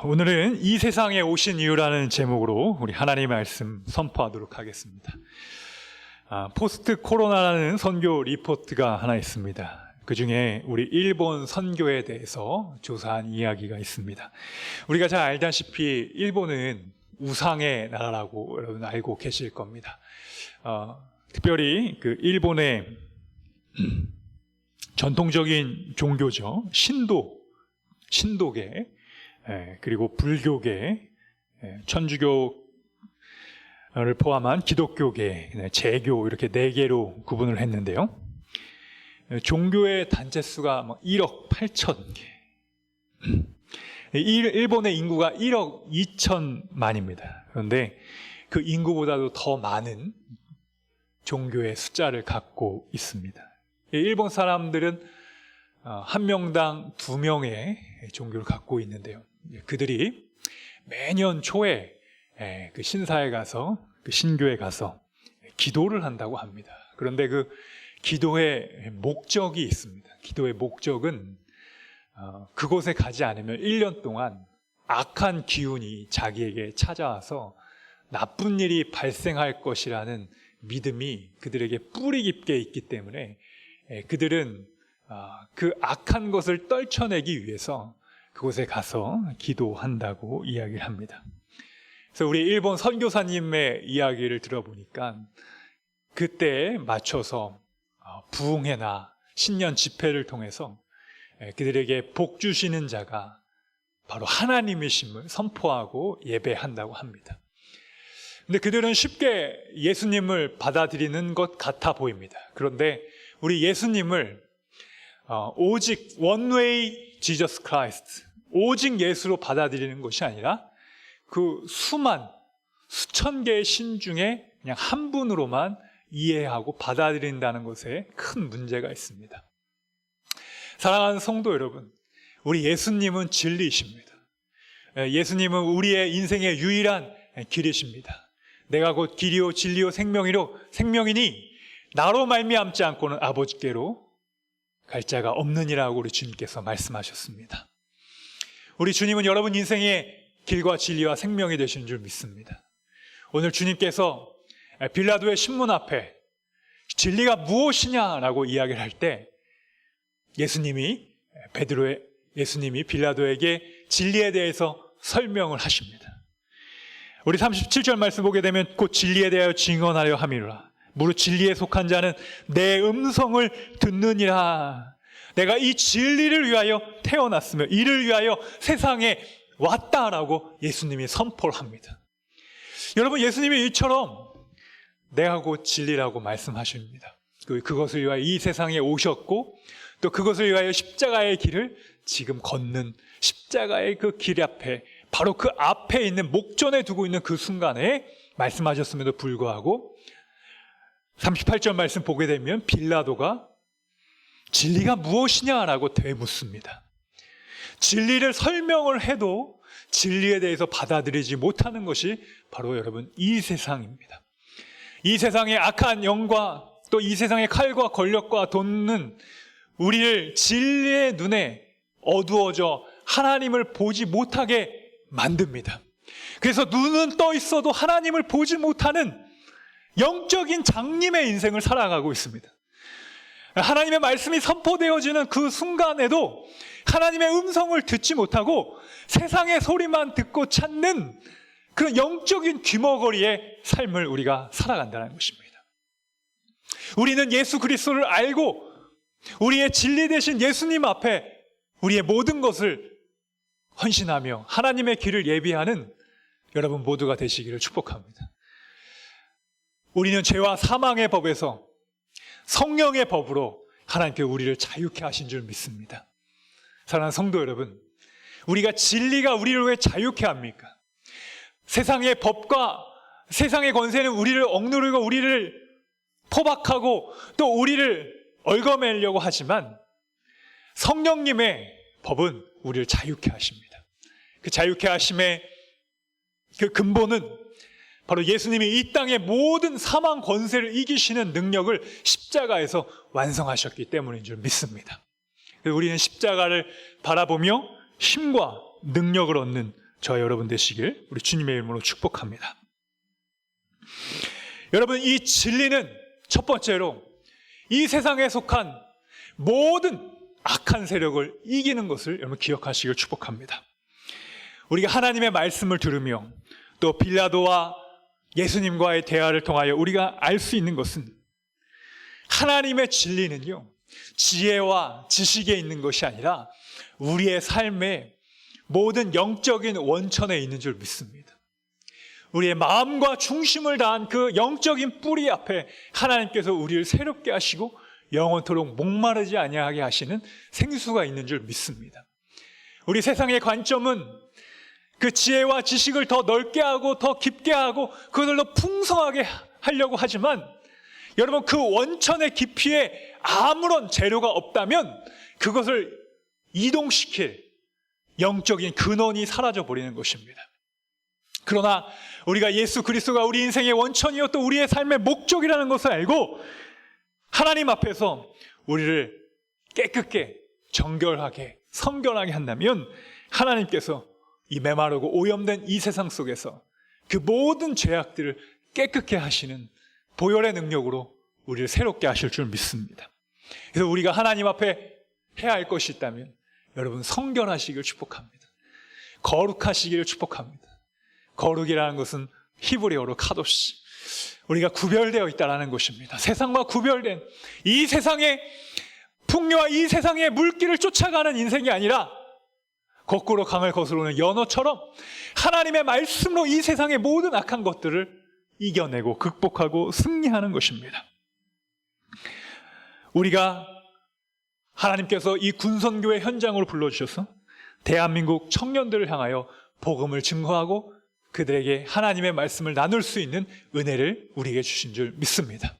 오늘은 이 세상에 오신 이유라는 제목으로 우리 하나님의 말씀 선포하도록 하겠습니다. 포스트 코로나라는 선교 리포트가 하나 있습니다. 그 중에 우리 일본 선교에 대해서 조사한 이야기가 있습니다. 우리가 잘 알다시피 일본은 우상의 나라라고 여러분 알고 계실 겁니다. 특별히 그 일본의 전통적인 종교죠. 신도계, 그리고 불교계, 천주교를 포함한 기독교계, 재교 이렇게 4개로 구분을 했는데요. 종교의 단체 수가 1억 8천 개. 일본의 인구가 1억 2천만입니다. 그런데 그 인구보다도 더 많은 종교의 숫자를 갖고 있습니다. 일본 사람들은 한 명당 2명의 종교를 갖고 있는데요. 그들이 매년 초에 그 신사에 가서, 그 신교에 가서 기도를 한다고 합니다. 그런데 그 기도의 목적이 있습니다. 기도의 목적은 그곳에 가지 않으면 1년 동안 악한 기운이 자기에게 찾아와서 나쁜 일이 발생할 것이라는 믿음이 그들에게 뿌리 깊게 있기 때문에 그들은 그 악한 것을 떨쳐내기 위해서 그곳에 가서 기도한다고 이야기를 합니다. 그래서 우리 일본 선교사님의 이야기를 들어보니까 그때에 맞춰서 부흥회나 신년 집회를 통해서 그들에게 복 주시는 자가 바로 하나님이심을 선포하고 예배한다고 합니다. 근데 그들은 쉽게 예수님을 받아들이는 것 같아 보입니다. 그런데 우리 예수님을 오직 원웨이 지저스 크라이스트, 오직 예수로 받아들이는 것이 아니라 그 수천 개의 신 중에 그냥 한 분으로만 이해하고 받아들인다는 것에 큰 문제가 있습니다. 사랑하는 성도 여러분, 우리 예수님은 진리이십니다. 예수님은 우리의 인생의 유일한 길이십니다. 내가 곧 길이요 진리요 생명이니 나로 말미암지 않고는 아버지께로 갈 자가 없느니라고 우리 주님께서 말씀하셨습니다. 우리 주님은 여러분 인생의 길과 진리와 생명이 되시는 줄 믿습니다. 오늘 주님께서 빌라도의 신문 앞에 진리가 무엇이냐라고 이야기를 할 때 예수님이 빌라도에게 진리에 대해서 설명을 하십니다. 우리 37절 말씀 보게 되면 곧 진리에 대하여 증언하려 함이라. 무릇 진리에 속한 자는 내 음성을 듣느니라. 내가 이 진리를 위하여 태어났으며 이를 위하여 세상에 왔다라고 예수님이 선포를 합니다. 여러분, 예수님이 이처럼 내가 곧 진리라고 말씀하십니다. 그것을 위하여 이 세상에 오셨고 또 그것을 위하여 십자가의 길을 지금 걷는 십자가의 그 길 앞에, 바로 그 앞에 있는 목전에 두고 있는 그 순간에 말씀하셨음에도 불구하고 38절 말씀 보게 되면 빌라도가 진리가 무엇이냐라고 되묻습니다. 진리를 설명을 해도 진리에 대해서 받아들이지 못하는 것이 바로 여러분 이 세상입니다. 이 세상의 악한 영과 또 이 세상의 칼과 권력과 돈은 우리를 진리의 눈에 어두워져 하나님을 보지 못하게 만듭니다. 그래서 눈은 떠 있어도 하나님을 보지 못하는 영적인 장님의 인생을 살아가고 있습니다. 하나님의 말씀이 선포되어지는 그 순간에도 하나님의 음성을 듣지 못하고 세상의 소리만 듣고 찾는 그런 영적인 귀머거리의 삶을 우리가 살아간다는 것입니다. 우리는 예수 그리스도를 알고 우리의 진리 되신 예수님 앞에 우리의 모든 것을 헌신하며 하나님의 길을 예비하는 여러분 모두가 되시기를 축복합니다. 우리는 죄와 사망의 법에서 성령의 법으로 하나님께 우리를 자유케 하신 줄 믿습니다. 사랑하는 성도 여러분, 우리가 진리가 우리를 왜 자유케 합니까? 세상의 법과 세상의 권세는 우리를 억누르고 우리를 포박하고 또 우리를 얽어매려고 하지만 성령님의 법은 우리를 자유케 하십니다. 그 자유케 하심의 그 근본은 바로 예수님이 이 땅의 모든 사망 권세를 이기시는 능력을 십자가에서 완성하셨기 때문인 줄 믿습니다. 우리는 십자가를 바라보며 힘과 능력을 얻는 저와 여러분 되시길 우리 주님의 이름으로 축복합니다. 여러분, 이 진리는 첫 번째로 이 세상에 속한 모든 악한 세력을 이기는 것을 여러분 기억하시길 축복합니다. 우리가 하나님의 말씀을 들으며 또 빌라도와 예수님과의 대화를 통하여 우리가 알 수 있는 것은 하나님의 진리는요, 지혜와 지식에 있는 것이 아니라 우리의 삶의 모든 영적인 원천에 있는 줄 믿습니다. 우리의 마음과 중심을 다한 그 영적인 뿌리 앞에 하나님께서 우리를 새롭게 하시고 영원토록 목마르지 아니하게 하시는 생수가 있는 줄 믿습니다. 우리 세상의 관점은 그 지혜와 지식을 더 넓게 하고 더 깊게 하고 그것을 더 풍성하게 하려고 하지만 여러분, 그 원천의 깊이에 아무런 재료가 없다면 그것을 이동시킬 영적인 근원이 사라져버리는 것입니다. 그러나 우리가 예수 그리스도가 우리 인생의 원천이요 또 우리의 삶의 목적이라는 것을 알고 하나님 앞에서 우리를 깨끗게 정결하게 성결하게 한다면 하나님께서 이 메마르고 오염된 이 세상 속에서 그 모든 죄악들을 깨끗게 하시는 보혈의 능력으로 우리를 새롭게 하실 줄 믿습니다. 그래서 우리가 하나님 앞에 해야 할 것이 있다면 여러분, 성결하시길 축복합니다. 거룩하시기를 축복합니다. 거룩이라는 것은 히브리어로 카도시, 우리가 구별되어 있다는 것입니다. 세상과 구별된 이 세상의 풍요와 이 세상의 물길을 쫓아가는 인생이 아니라 거꾸로 강을 거스르는 연어처럼 하나님의 말씀으로 이 세상의 모든 악한 것들을 이겨내고 극복하고 승리하는 것입니다. 우리가 하나님께서 이 군선교회 현장으로 불러주셔서 대한민국 청년들을 향하여 복음을 증거하고 그들에게 하나님의 말씀을 나눌 수 있는 은혜를 우리에게 주신 줄 믿습니다.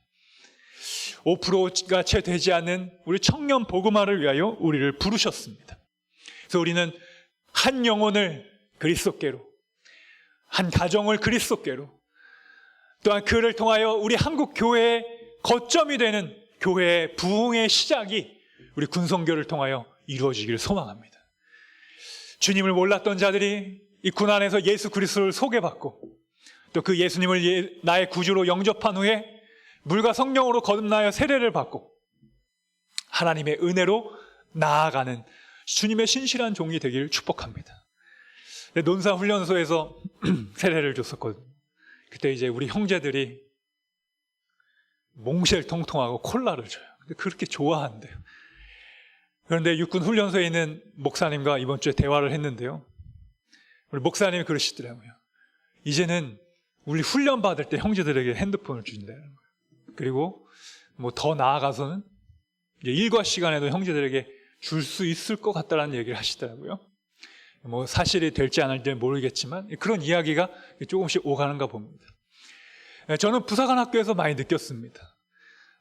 5%가 채 되지 않는 우리 청년 복음화를 위하여 우리를 부르셨습니다. 그래서 우리는 한 영혼을 그리스도께로, 한 가정을 그리스도께로, 또한 그를 통하여 우리 한국 교회의 거점이 되는 교회의 부흥의 시작이 우리 군선교를 통하여 이루어지기를 소망합니다. 주님을 몰랐던 자들이 이 군 안에서 예수 그리스도를 소개받고 또 그 예수님을 나의 구주로 영접한 후에 물과 성령으로 거듭나여 세례를 받고 하나님의 은혜로 나아가는 주님의 신실한 종이 되기를 축복합니다. 논사훈련소에서 세례를 줬었거든요. 그때 이제 우리 형제들이 몽쉘 통통하고 콜라를 줘요. 근데 그렇게 좋아한대요. 그런데 육군 훈련소에 있는 목사님과 이번 주에 대화를 했는데요, 우리 목사님이 그러시더라고요. 이제는 우리 훈련 받을 때 형제들에게 핸드폰을 주신다는 거예요. 그리고 뭐 더 나아가서는 이제 일과 시간에도 형제들에게 줄 수 있을 것 같다라는 얘기를 하시더라고요. 뭐 사실이 될지 안 할지 모르겠지만 그런 이야기가 조금씩 오가는가 봅니다. 저는 부사관 학교에서 많이 느꼈습니다.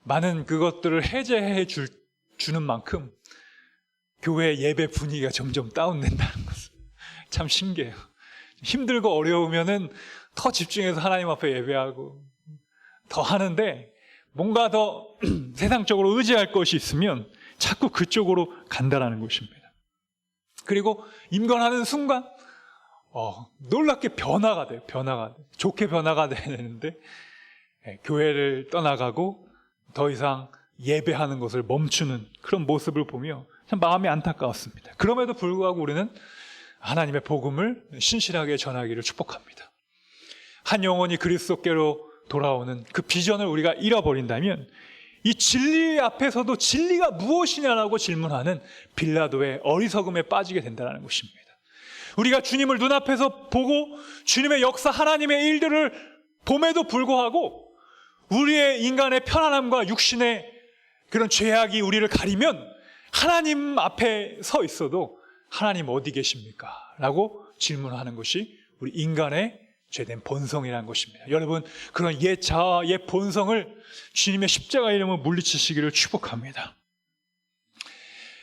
많은 그것들을 해제해 주는 만큼 교회 예배 분위기가 점점 다운된다는 것을 참 신기해요. 힘들고 어려우면은 더 집중해서 하나님 앞에 예배하고 더 하는데 뭔가 더 세상적으로 의지할 것이 있으면 자꾸 그쪽으로 간다라는 것입니다. 그리고 임관하는 순간 놀랍게 변화가 돼요. 좋게 변화가 되는데 교회를 떠나가고 더 이상 예배하는 것을 멈추는 그런 모습을 보며 참 마음이 안타까웠습니다. 그럼에도 불구하고 우리는 하나님의 복음을 신실하게 전하기를 축복합니다. 한 영혼이 그리스도께로 돌아오는 그 비전을 우리가 잃어버린다면 이 진리 앞에서도 진리가 무엇이냐라고 질문하는 빌라도의 어리석음에 빠지게 된다는 것입니다. 우리가 주님을 눈앞에서 보고 주님의 역사, 하나님의 일들을 봄에도 불구하고 우리의 인간의 편안함과 육신의 그런 죄악이 우리를 가리면 하나님 앞에 서 있어도 하나님 어디 계십니까? 라고 질문하는 것이 우리 인간의 죄된 본성이라는 것입니다. 여러분, 그런 옛 자아, 옛 본성을 주님의 십자가 이름으로 물리치시기를 축복합니다.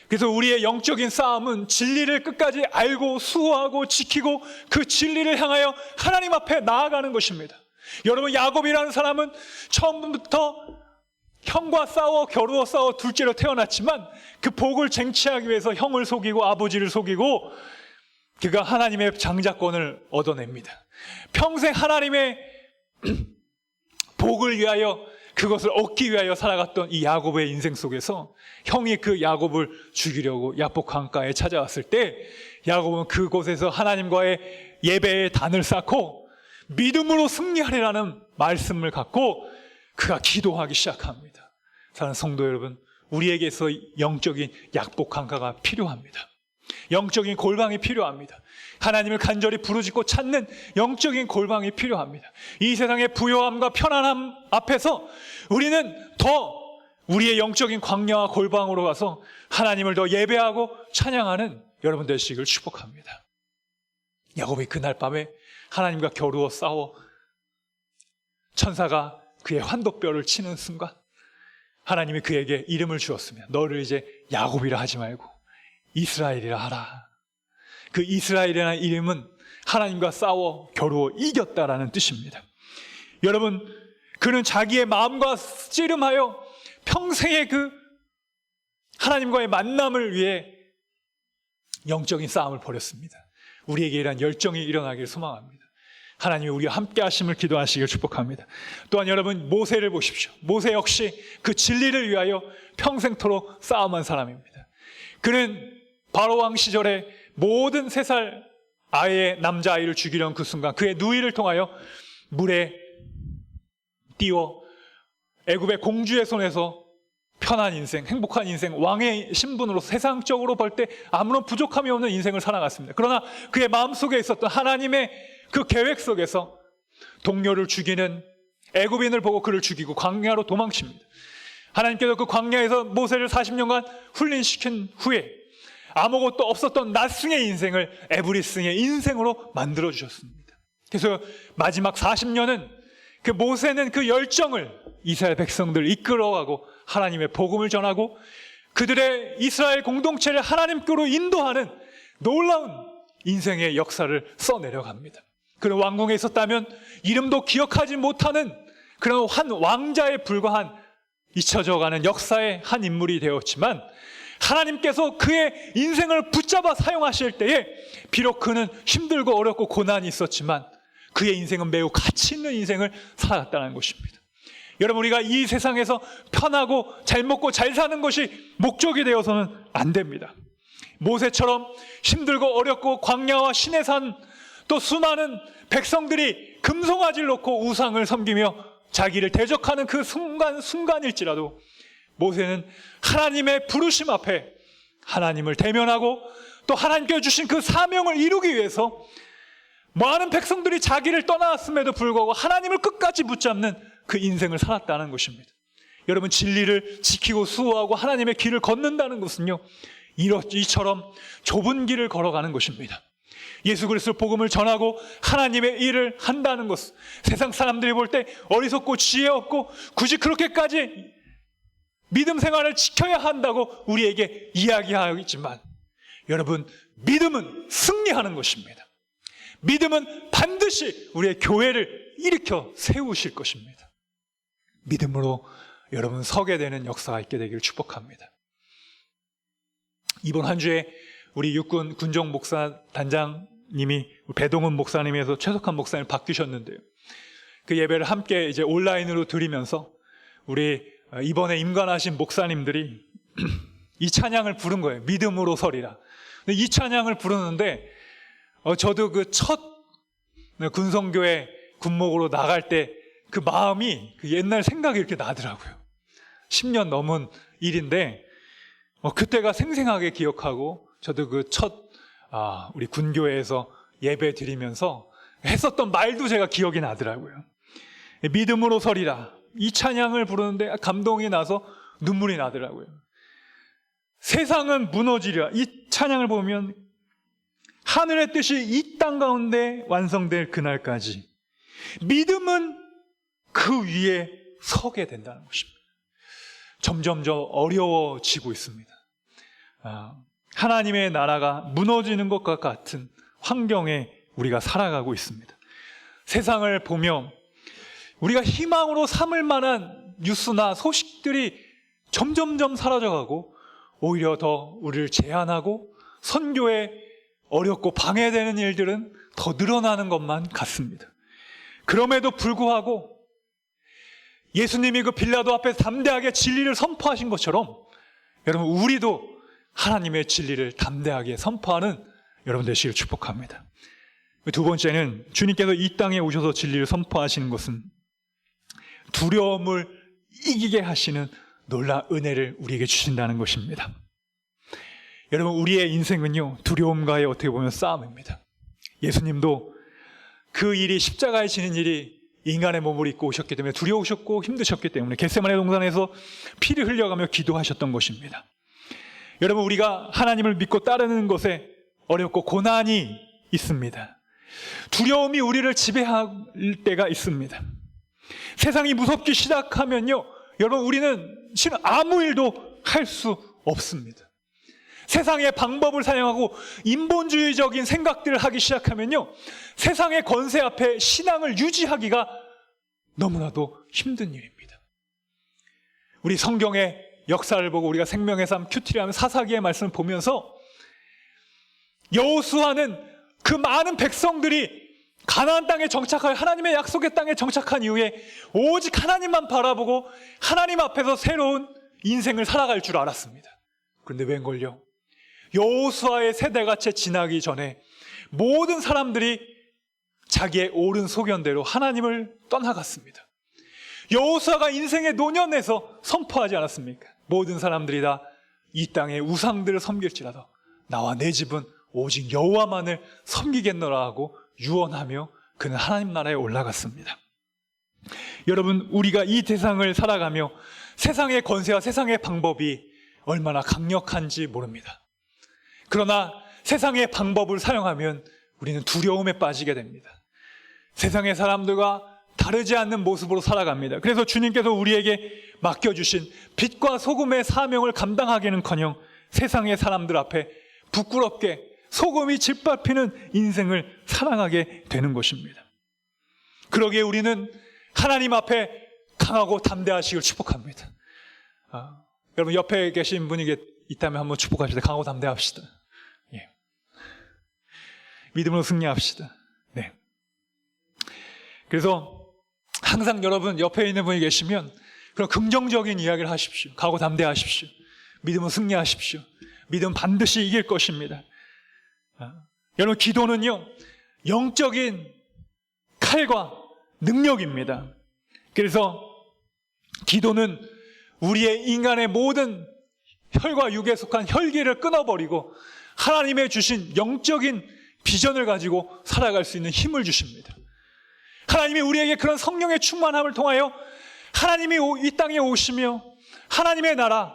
그래서 우리의 영적인 싸움은 진리를 끝까지 알고 수호하고 지키고 그 진리를 향하여 하나님 앞에 나아가는 것입니다. 여러분, 야곱이라는 사람은 처음부터 형과 싸워 겨루어 싸워 둘째로 태어났지만 그 복을 쟁취하기 위해서 형을 속이고 아버지를 속이고 그가 하나님의 장자권을 얻어냅니다. 평생 하나님의 복을 위하여, 그것을 얻기 위하여 살아갔던 이 야곱의 인생 속에서 형이 그 야곱을 죽이려고 야복 강가에 찾아왔을 때 야곱은 그곳에서 하나님과의 예배의 단을 쌓고 믿음으로 승리하리라는 말씀을 갖고 그가 기도하기 시작합니다. 사랑하는 성도 여러분, 우리에게서 영적인 약복 강가가 필요합니다. 영적인 골방이 필요합니다. 하나님을 간절히 부르짖고 찾는 영적인 골방이 필요합니다. 이 세상의 부요함과 편안함 앞에서 우리는 더 우리의 영적인 광야와 골방으로 가서 하나님을 더 예배하고 찬양하는 여러분 되시길 축복합니다. 야곱이 그날 밤에 하나님과 겨루어 싸워 천사가 그의 환도뼈를 치는 순간 하나님이 그에게 이름을 주었으면 너를 이제 야곱이라 하지 말고 이스라엘이라 하라. 그 이스라엘이라는 이름은 하나님과 싸워 겨루어 이겼다라는 뜻입니다. 여러분, 그는 자기의 마음과 씨름하여 평생의 그 하나님과의 만남을 위해 영적인 싸움을 벌였습니다. 우리에게 이러한 열정이 일어나기를 소망합니다. 하나님이 우리와 함께 하심을 기도하시길 축복합니다. 또한 여러분, 모세를 보십시오. 모세 역시 그 진리를 위하여 평생토록 싸움한 사람입니다. 그는 바로왕 시절에 모든 3살 아이의 남자아이를 죽이려는 그 순간 그의 누이를 통하여 물에 띄워 애굽의 공주의 손에서 편한 인생, 행복한 인생, 왕의 신분으로 세상적으로 볼 때 아무런 부족함이 없는 인생을 살아갔습니다. 그러나 그의 마음속에 있었던 하나님의 그 계획 속에서 동료를 죽이는 애굽인을 보고 그를 죽이고 광야로 도망칩니다. 하나님께서 그 광야에서 모세를 40년간 훈련시킨 후에 아무것도 없었던 낫승의 인생을 에브리승의 인생으로 만들어주셨습니다. 그래서 마지막 40년은 그 모세는 그 열정을 이스라엘 백성들을 이끌어가고 하나님의 복음을 전하고 그들의 이스라엘 공동체를 하나님께로 인도하는 놀라운 인생의 역사를 써내려갑니다. 그런 왕궁에 있었다면 이름도 기억하지 못하는 그런 한 왕자에 불과한 잊혀져가는 역사의 한 인물이 되었지만 하나님께서 그의 인생을 붙잡아 사용하실 때에 비록 그는 힘들고 어렵고 고난이 있었지만 그의 인생은 매우 가치 있는 인생을 살아갔다는 것입니다. 여러분, 우리가 이 세상에서 편하고 잘 먹고 잘 사는 것이 목적이 되어서는 안 됩니다. 모세처럼 힘들고 어렵고 광야와 시내산 또 수많은 백성들이 금송아지를 놓고 우상을 섬기며 자기를 대적하는 그 순간일지라도 모세는 하나님의 부르심 앞에 하나님을 대면하고 또 하나님께 주신 그 사명을 이루기 위해서 많은 백성들이 자기를 떠났음에도 불구하고 하나님을 끝까지 붙잡는 그 인생을 살았다는 것입니다. 여러분, 진리를 지키고 수호하고 하나님의 길을 걷는다는 것은요, 이처럼 좁은 길을 걸어가는 것입니다. 예수 그리스도 복음을 전하고 하나님의 일을 한다는 것, 세상 사람들이 볼 때 어리석고 지혜 없고 굳이 그렇게까지 믿음 생활을 지켜야 한다고 우리에게 이야기하겠지만 여러분, 믿음은 승리하는 것입니다. 믿음은 반드시 우리의 교회를 일으켜 세우실 것입니다. 믿음으로 여러분 서게 되는 역사가 있게 되기를 축복합니다. 이번 한 주에 우리 육군 군정 목사 단장님이 배동훈 목사님에서 최석한 목사님을 바뀌셨는데요. 그 예배를 함께 이제 온라인으로 드리면서 우리 이번에 임관하신 목사님들이 이 찬양을 부른 거예요. 믿음으로 서리라. 근데 이 찬양을 부르는데 저도 그 첫 군성교회 군목으로 나갈 때 그 마음이 그 옛날 생각이 이렇게 나더라고요. 10년 넘은 일인데 그때가 생생하게 기억하고 저도 그 첫 우리 군교회에서 예배 드리면서 했었던 말도 제가 기억이 나더라고요. 믿음으로 서리라. 이 찬양을 부르는데 감동이 나서 눈물이 나더라고요. 세상은 무너지리라. 이 찬양을 보면 하늘의 뜻이 이 땅 가운데 완성될 그날까지 믿음은 그 위에 서게 된다는 것입니다. 점점점 어려워지고 있습니다. 하나님의 나라가 무너지는 것과 같은 환경에 우리가 살아가고 있습니다. 세상을 보며 우리가 희망으로 삼을 만한 뉴스나 소식들이 점점점 사라져가고 오히려 더 우리를 제한하고 선교에 어렵고 방해되는 일들은 더 늘어나는 것만 같습니다. 그럼에도 불구하고 예수님이 그 빌라도 앞에서 담대하게 진리를 선포하신 것처럼 여러분 우리도 하나님의 진리를 담대하게 선포하는 여러분 되시길 축복합니다. 두 번째는 주님께서 이 땅에 오셔서 진리를 선포하시는 것은 두려움을 이기게 하시는 놀라운 은혜를 우리에게 주신다는 것입니다. 여러분 우리의 인생은요 두려움과의 어떻게 보면 싸움입니다. 예수님도 그 일이 십자가에 지는 일이 인간의 몸을 입고 오셨기 때문에 두려우셨고 힘드셨기 때문에 겟세마네 동산에서 피를 흘려가며 기도하셨던 것입니다. 여러분 우리가 하나님을 믿고 따르는 것에 어렵고 고난이 있습니다. 두려움이 우리를 지배할 때가 있습니다. 세상이 무섭기 시작하면요 여러분 우리는 실은 아무 일도 할 수 없습니다. 세상의 방법을 사용하고 인본주의적인 생각들을 하기 시작하면요 세상의 권세 앞에 신앙을 유지하기가 너무나도 힘든 일입니다. 우리 성경의 역사를 보고 우리가 생명의 삶 큐티라는 사사기의 말씀을 보면서 여호수아는 그 많은 백성들이 가나안 땅에 정착하여 하나님의 약속의 땅에 정착한 이후에 오직 하나님만 바라보고 하나님 앞에서 새로운 인생을 살아갈 줄 알았습니다. 그런데 웬걸요? 여호수아의 세대가 채 지나기 전에 모든 사람들이 자기의 옳은 소견대로 하나님을 떠나갔습니다. 여호수아가 인생의 노년에서 선포하지 않았습니까? 모든 사람들이 다 이 땅의 우상들을 섬길지라도 나와 내 집은 오직 여호와만을 섬기겠노라 하고 유언하며 그는 하나님 나라에 올라갔습니다. 여러분 우리가 이 세상을 살아가며 세상의 권세와 세상의 방법이 얼마나 강력한지 모릅니다. 그러나 세상의 방법을 사용하면 우리는 두려움에 빠지게 됩니다. 세상의 사람들과 다르지 않는 모습으로 살아갑니다. 그래서 주님께서 우리에게 맡겨주신 빛과 소금의 사명을 감당하기는커녕 세상의 사람들 앞에 부끄럽게 소금이 짓밟히는 인생을 살아가게 되는 것입니다. 그러기에 우리는 하나님 앞에 강하고 담대하시길 축복합니다. 여러분 옆에 계신 분이 있다면 한번 축복하시다. 강하고 담대합시다. 예. 믿음으로 승리합시다. 네. 그래서 항상 여러분 옆에 있는 분이 계시면 그런 긍정적인 이야기를 하십시오. 강하고 담대하십시오. 믿음으로 승리하십시오. 믿음 반드시 이길 것입니다. 여러분 기도는요 영적인 칼과 능력입니다. 그래서 기도는 우리의 인간의 모든 혈과 육에 속한 혈기를 끊어버리고 하나님의 주신 영적인 비전을 가지고 살아갈 수 있는 힘을 주십니다. 하나님이 우리에게 그런 성령의 충만함을 통하여 하나님이 이 땅에 오시며 하나님의 나라,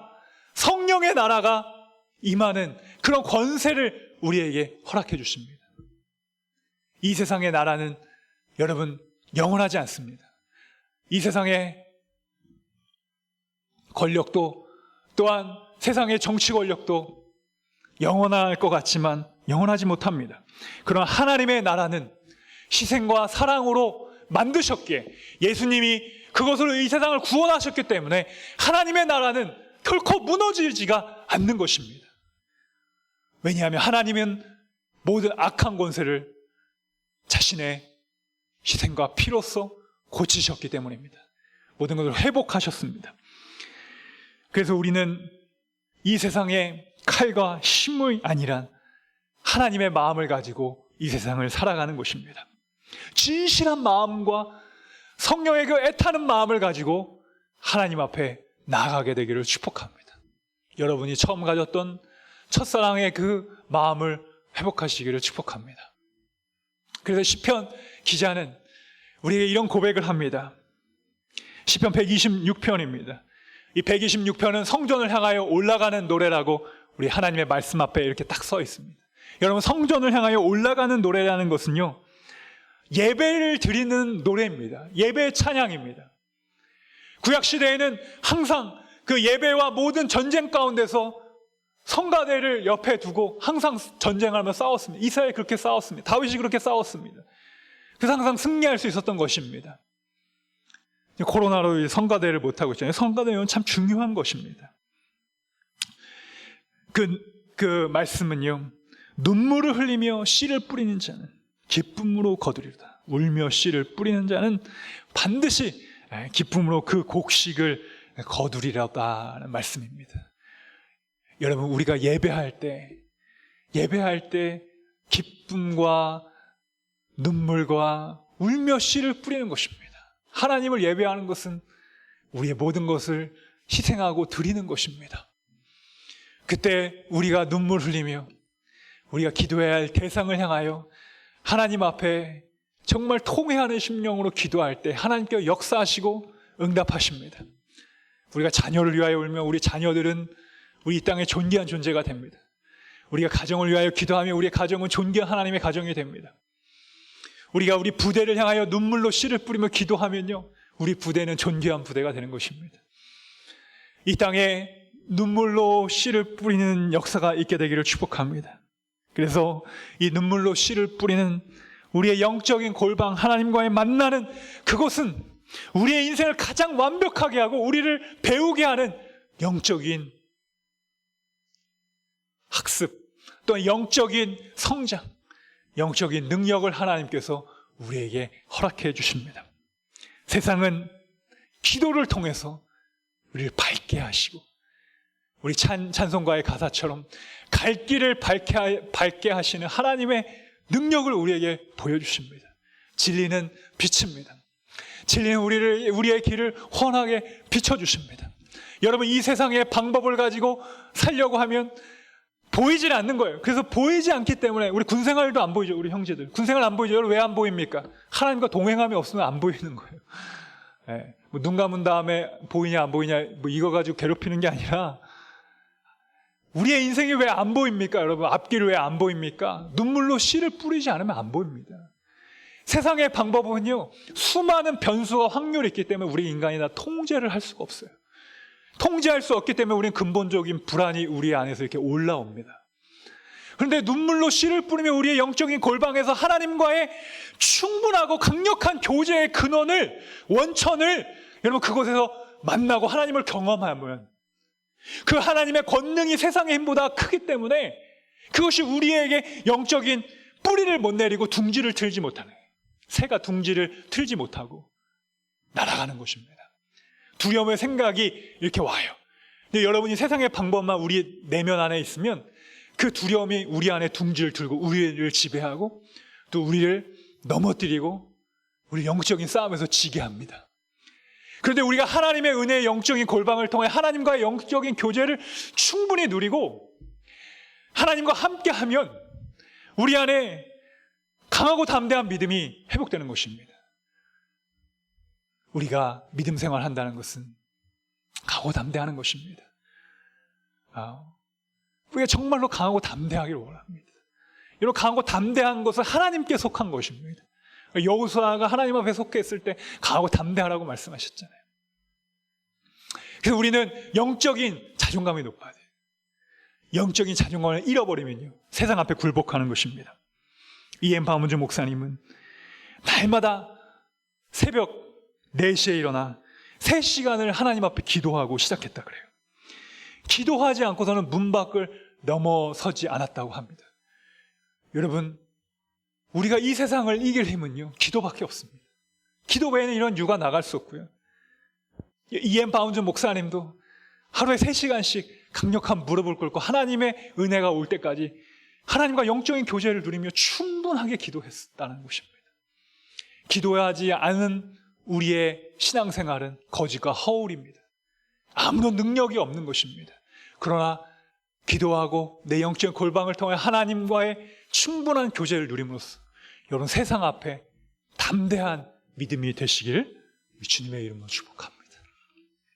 성령의 나라가 임하는 그런 권세를 우리에게 허락해 주십니다. 이 세상의 나라는 여러분 영원하지 않습니다. 이 세상의 권력도 또한 세상의 정치 권력도 영원할 것 같지만 영원하지 못합니다. 그러나 하나님의 나라는 희생과 사랑으로 만드셨기에 예수님이 그것으로 이 세상을 구원하셨기 때문에 하나님의 나라는 결코 무너지지가 않는 것입니다. 왜냐하면 하나님은 모든 악한 권세를 자신의 희생과 피로써 고치셨기 때문입니다. 모든 것을 회복하셨습니다. 그래서 우리는 이 세상의 칼과 힘이 아니란 하나님의 마음을 가지고 이 세상을 살아가는 것입니다. 진실한 마음과 성령의 그 애타는 마음을 가지고 하나님 앞에 나아가게 되기를 축복합니다. 여러분이 처음 가졌던 첫사랑의 그 마음을 회복하시기를 축복합니다. 그래서 시편 기자는 우리에게 이런 고백을 합니다. 시편 126편입니다. 이 126편은 성전을 향하여 올라가는 노래라고 우리 하나님의 말씀 앞에 이렇게 딱 써 있습니다. 여러분 성전을 향하여 올라가는 노래라는 것은요 예배를 드리는 노래입니다. 예배의 찬양입니다. 구약시대에는 항상 그 예배와 모든 전쟁 가운데서 성가대를 옆에 두고 항상 전쟁하며 싸웠습니다. 이스라엘이 그렇게 싸웠습니다. 다윗이 그렇게 싸웠습니다. 그래서 항상 승리할 수 있었던 것입니다. 코로나로 성가대를 못하고 있잖아요. 성가대는 참 중요한 것입니다. 그 말씀은요 눈물을 흘리며 씨를 뿌리는 자는 기쁨으로 거두리로다. 울며 씨를 뿌리는 자는 반드시 기쁨으로 그 곡식을 거두리로다는 말씀입니다. 여러분, 우리가 예배할 때 기쁨과 눈물과 울며 씨를 뿌리는 것입니다. 하나님을 예배하는 것은 우리의 모든 것을 희생하고 드리는 것입니다. 그때 우리가 눈물 흘리며 우리가 기도해야 할 대상을 향하여 하나님 앞에 정말 통회하는 심령으로 기도할 때 하나님께서 역사하시고 응답하십니다. 우리가 자녀를 위하여 울면 우리 자녀들은 우리 이 땅에 존귀한 존재가 됩니다. 우리가 가정을 위하여 기도하며 우리의 가정은 존귀한 하나님의 가정이 됩니다. 우리가 우리 부대를 향하여 눈물로 씨를 뿌리며 기도하면요, 우리 부대는 존귀한 부대가 되는 것입니다. 이 땅에 눈물로 씨를 뿌리는 역사가 있게 되기를 축복합니다. 그래서 이 눈물로 씨를 뿌리는 우리의 영적인 골방, 하나님과의 만나는 그것은 우리의 인생을 가장 완벽하게 하고 우리를 배우게 하는 영적인 학습, 또는 영적인 성장, 영적인 능력을 하나님께서 우리에게 허락해 주십니다. 세상은 기도를 통해서 우리를 밝게 하시고, 우리 찬송가의 가사처럼 갈 길을 밝게 하시는 하나님의 능력을 우리에게 보여주십니다. 진리는 빛입니다. 진리는 우리의 길을 환하게 비춰주십니다. 여러분, 이 세상의 방법을 가지고 살려고 하면 보이질 않는 거예요. 그래서 보이지 않기 때문에 우리 군생활도 안 보이죠. 우리 형제들 군생활 안 보이죠. 여러분, 왜 안 보입니까? 하나님과 동행함이 없으면 안 보이는 거예요. 네. 눈 감은 다음에 보이냐 안 보이냐 이거 가지고 괴롭히는 게 아니라 우리의 인생이 왜 안 보입니까? 여러분, 앞길이 왜 안 보입니까? 눈물로 씨를 뿌리지 않으면 안 보입니다. 세상의 방법은요, 수많은 변수와 확률이 있기 때문에 우리 인간이 다 통제를 할 수가 없어요. 통제할 수 없기 때문에 우리는 근본적인 불안이 우리 안에서 이렇게 올라옵니다. 그런데 눈물로 씨를 뿌리며 우리의 영적인 골방에서 하나님과의 충분하고 강력한 교제의 근원을, 원천을 여러분 그곳에서 만나고 하나님을 경험하면 그 하나님의 권능이 세상의 힘보다 크기 때문에 그것이 우리에게 영적인 뿌리를 못 내리고 둥지를 틀지 못하는, 새가 둥지를 틀지 못하고 날아가는 것입니다. 두려움의 생각이 이렇게 와요. 근데 여러분이 세상의 방법만 우리 내면 안에 있으면 그 두려움이 우리 안에 둥지를 들고 우리를 지배하고 또 우리를 넘어뜨리고 우리 영적인 싸움에서 지게 합니다. 그런데 우리가 하나님의 은혜의 영적인 골방을 통해 하나님과의 영적인 교제를 충분히 누리고 하나님과 함께하면 우리 안에 강하고 담대한 믿음이 회복되는 것입니다. 우리가 믿음 생활을 한다는 것은 강하고 담대하는 것입니다. 우리가 정말로 강하고 담대하기를 원합니다. 이런 강하고 담대한 것은 하나님께 속한 것입니다. 여호수아가 하나님 앞에 속했을 때 강하고 담대하라고 말씀하셨잖아요. 그래서 우리는 영적인 자존감이 높아야 돼요. 영적인 자존감을 잃어버리면요, 세상 앞에 굴복하는 것입니다. E.M. 바운즈 목사님은 날마다 새벽 4시에 일어나 3시간을 하나님 앞에 기도하고 시작했다 그래요. 기도하지 않고서는 문 밖을 넘어서지 않았다고 합니다. 여러분, 우리가 이 세상을 이길 힘은요, 기도밖에 없습니다. 기도 외에는 이런 유가 나갈 수 없고요. E.M. 바운즈 목사님도 하루에 3시간씩 강력한 무릎을 꿇고 하나님의 은혜가 올 때까지 하나님과 영적인 교제를 누리며 충분하게 기도했다는 것입니다. 기도하지 않은 우리의 신앙생활은 거짓과 허울입니다. 아무런 능력이 없는 것입니다. 그러나 기도하고 내 영적인 골방을 통해 하나님과의 충분한 교제를 누림으로써 여러분 세상 앞에 담대한 믿음이 되시기를 주님의 이름으로 축복합니다.